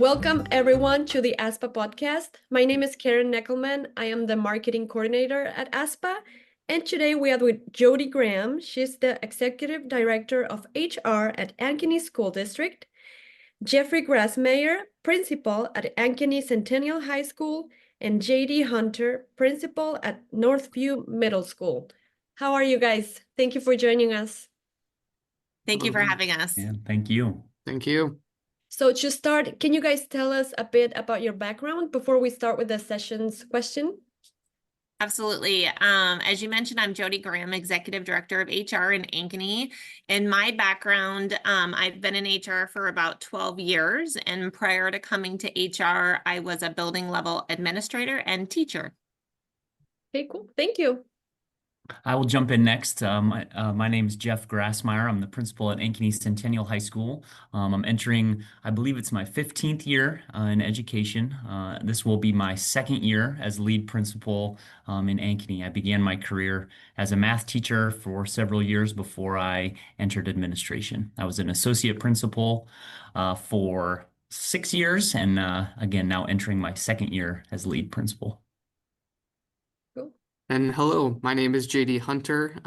Welcome everyone to the ASPA podcast. My name is Karen Neckelman. I am the marketing coordinator at ASPA. And today we are with Jodie Graham. She's the executive director of HR at Ankeny School District. Jeffry Grassmeyer, principal at Ankeny Centennial High School, and JD Hunter, principal at Northview Middle School. How are you guys? Thank you for joining us. Thank you for having us. Yeah, thank you. Thank you. So to start, can you guys tell us a bit about your background before we start with the session's question? Absolutely. As you mentioned, I'm Jodie Graham, Executive Director of HR in Ankeny. In my background, I've been in HR for about 12 years, and prior to coming to HR, I was a building level administrator and teacher. Okay, cool. Thank you. I will jump in next. My name is Jeff Grassmeyer. I'm the principal at Ankeny Centennial High School. I'm entering, I believe it's my 15th year in education. This will be my second year as lead principal in Ankeny. I began my career as a math teacher for several years before I entered administration. I was an associate principal for 6 years, and again, now entering my second year as lead principal. And hello, my name is JD Hunter.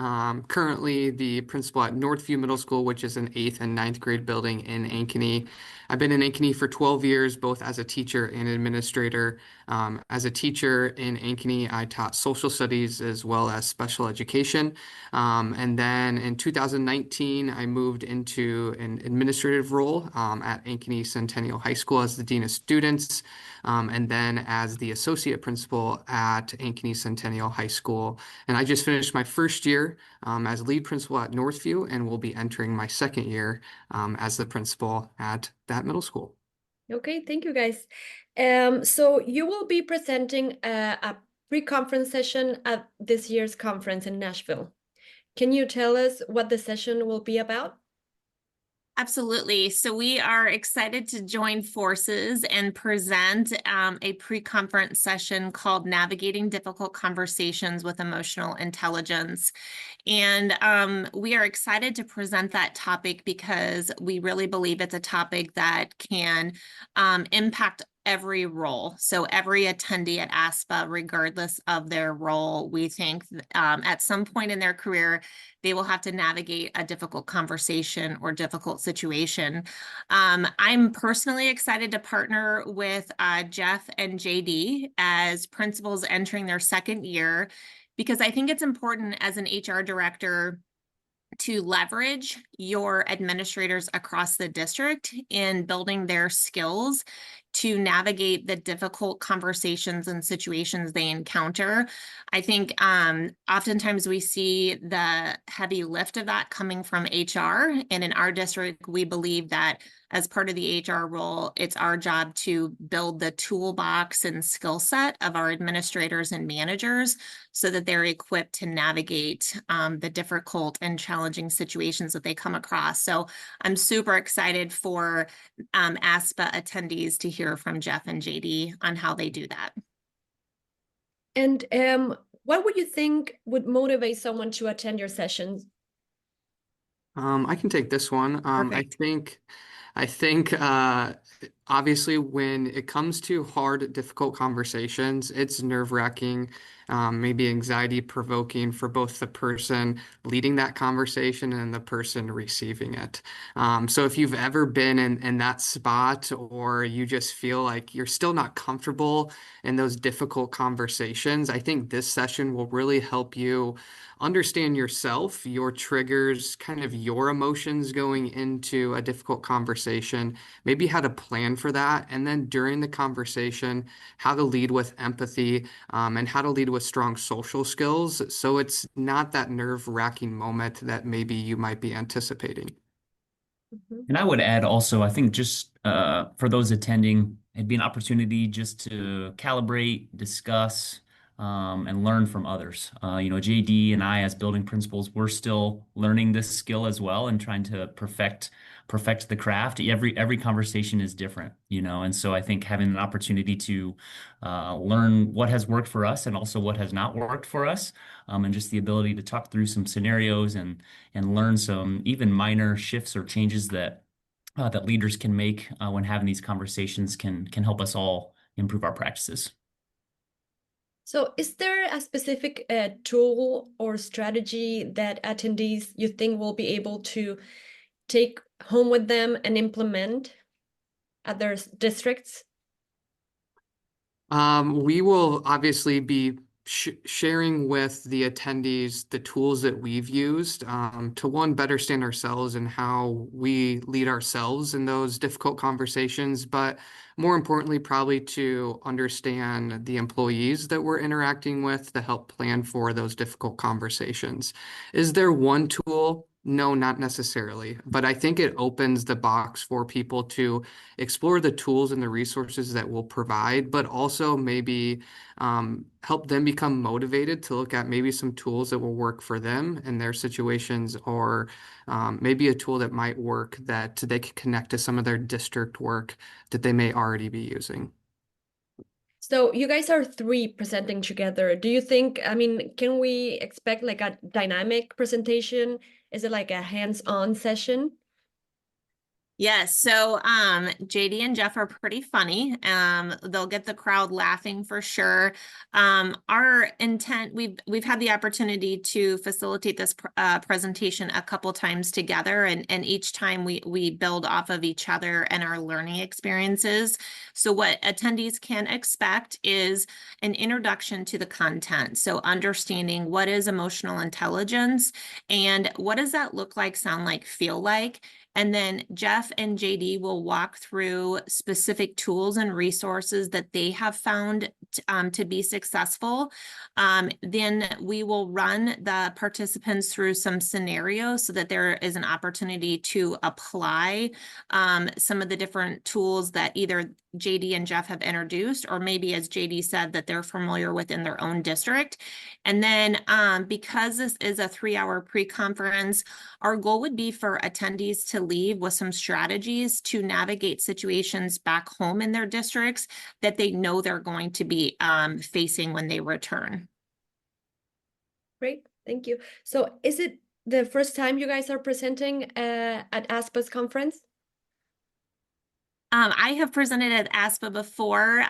Currently the principal at Northview Middle School, which is an 8th and 9th grade building in Ankeny. I've been in Ankeny for 12 years, both as a teacher and administrator. As a teacher in Ankeny, I taught social studies as well as special education. And then in 2019, I moved into an administrative role at Ankeny Centennial High School as the Dean of Students, and then as the associate principal at Ankeny Centennial High School. And I just finished my first year as lead principal at Northview, and will be entering my second year as the principal at that middle school. Okay, thank you guys. So you will be presenting a pre-conference session at this year's conference in Nashville. Can you tell us what the session will be about? Absolutely. So we are excited to join forces and present a pre-conference session called Navigating Difficult Conversations with Emotional Intelligence. And we are excited to present that topic because we really believe it's a topic that can impact every role. So every attendee at ASPA, regardless of their role, we think at some point in their career, they will have to navigate a difficult conversation or difficult situation. I'm personally excited to partner with Jeff and JD as principals entering their second year, because I think it's important as an HR director to leverage your administrators across the district in building their skills to navigate the difficult conversations and situations they encounter. I think oftentimes we see the heavy lift of that coming from HR. And in our district, we believe that as part of the HR role, it's our job to build the toolbox and skill set of our administrators and managers so that they're equipped to navigate the difficult and challenging situations that they come across. So I'm super excited for ASPA attendees to hear from Jeff and JD on how they do that. And what would you think would motivate someone to attend your sessions? I can take this one. I think obviously when it comes to hard, difficult conversations, it's nerve-wracking, maybe anxiety-provoking for both the person leading that conversation and the person receiving it. So if you've ever been in that spot, or you just feel like you're still not comfortable in those difficult conversations, I think this session will really help you understand yourself, your triggers, kind of your emotions going into a difficult conversation, maybe how to plan for that, and then during the conversation, how to lead with empathy, and how to lead with strong social skills, so it's not that nerve-wracking moment that maybe you might be anticipating. And I would add also, I think just for those attending, it'd be an opportunity just to calibrate, discuss, and learn from others. JD and I, as building principals, we're still learning this skill as well and trying to perfect the craft. Every conversation is different, and so I think having an opportunity to learn what has worked for us and also what has not worked for us, and just the ability to talk through some scenarios and learn some even minor shifts or changes that that leaders can make when having these conversations can help us all improve our practices. So is there a specific tool or strategy that attendees you think will be able to take home with them and implement at their districts? We will obviously be sharing with the attendees the tools that we've used to one, better stand ourselves and how we lead ourselves in those difficult conversations, but more importantly, probably to understand the employees that we're interacting with to help plan for those difficult conversations. Is there one tool? No, not necessarily, but I think it opens the box for people to explore the tools and the resources that we'll provide, but also maybe help them become motivated to look at maybe some tools that will work for them in their situations, or maybe a tool that might work that they can connect to some of their district work that they may already be using. So you guys are three presenting together. Do you think, I mean, can we expect like a dynamic presentation? Is it like a hands-on session? Yes, so JD and Jeff are pretty funny. They'll get the crowd laughing for sure. Our intent, we've had the opportunity to facilitate this presentation a couple times together, and each time we build off of each other and our learning experiences. So what attendees can expect is an introduction to the content. So understanding what is emotional intelligence and what does that look like, sound like, feel like. And then Jeff and JD will walk through specific tools and resources that they have found to be successful. Then we will run the participants through some scenarios so that there is an opportunity to apply some of the different tools that either JD and Jeff have introduced, or maybe, as JD said, that they're familiar with in their own district. And then because this is a 3-hour pre-conference, our goal would be for attendees to leave with some strategies to navigate situations back home in their districts that they know they're going to be facing when they return. Great, thank you. So is it the first time you guys are presenting at ASPA's conference? I have presented at ASPA before,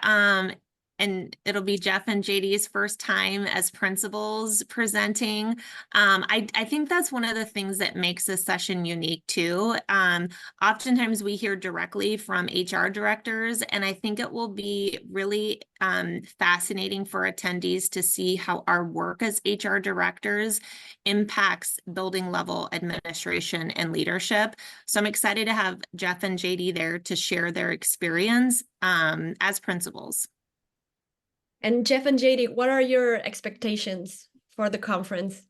and it'll be Jeff and JD's first time as principals presenting. I think that's one of the things that makes this session unique too. Oftentimes we hear directly from HR directors, and I think it will be really fascinating for attendees to see how our work as HR directors impacts building level administration and leadership. So I'm excited to have Jeff and JD there to share their experience as principals. And Jeff and JD, what are your expectations for the conference?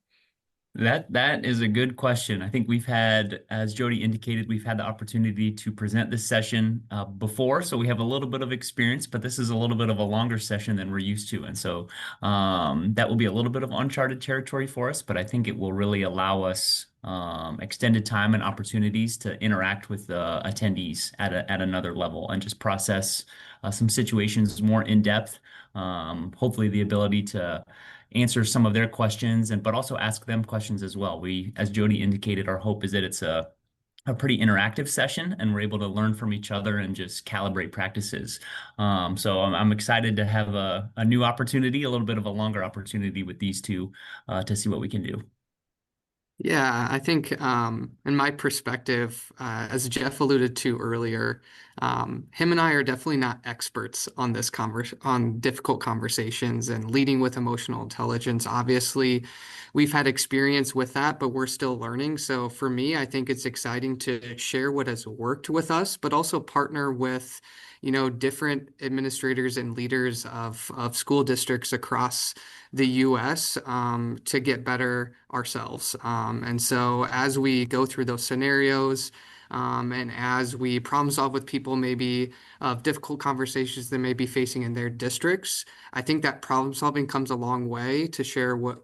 That is a good question. I think we've had, as Jodie indicated, we've had the opportunity to present this session before, so we have a little bit of experience, but this is a little bit of a longer session than we're used to. And so that will be a little bit of uncharted territory for us, but I think it will really allow us extended time and opportunities to interact with the attendees at another level and just process some situations more in depth. Hopefully the ability to answer some of their questions, but also ask them questions as well. We, as Jodie indicated, our hope is that it's a pretty interactive session and we're able to learn from each other and just calibrate practices. So I'm excited to have a new opportunity, a little bit of a longer opportunity with these two to see what we can do. Yeah, I think in my perspective, as Jeff alluded to earlier, him and I are definitely not experts on this on difficult conversations and leading with emotional intelligence. Obviously, we've had experience with that, but we're still learning. So for me, I think it's exciting to share what has worked with us, but also partner with, different administrators and leaders of school districts across the US to get better ourselves. And so as we go through those scenarios, and as we problem solve with people maybe of difficult conversations they may be facing in their districts, I think that problem solving comes a long way to share what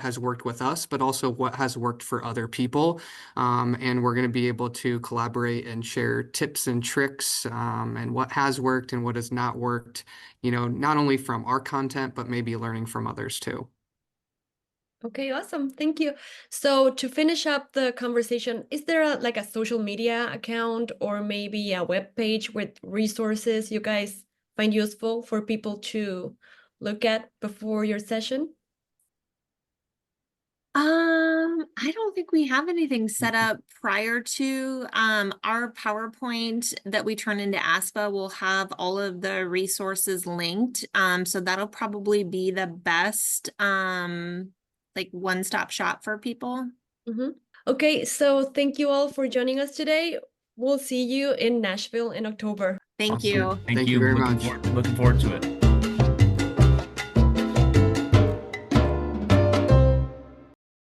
has worked with us, but also what has worked for other people. And we're going to be able to collaborate and share tips and tricks, and what has worked and what has not worked, not only from our content, but maybe learning from others too. Okay, awesome. Thank you. So to finish up the conversation, is there like a social media account or maybe a web page with resources you guys find useful for people to look at before your session? I don't think we have anything set up prior to our PowerPoint that we turn into ASPA will have all of the resources linked. So that'll probably be the best like one-stop shop for people. Mm-hmm. Okay, so thank you all for joining us today. We'll see you in Nashville in October. Thank Awesome. you. Thank Thank you you. very much. Looking forward to it.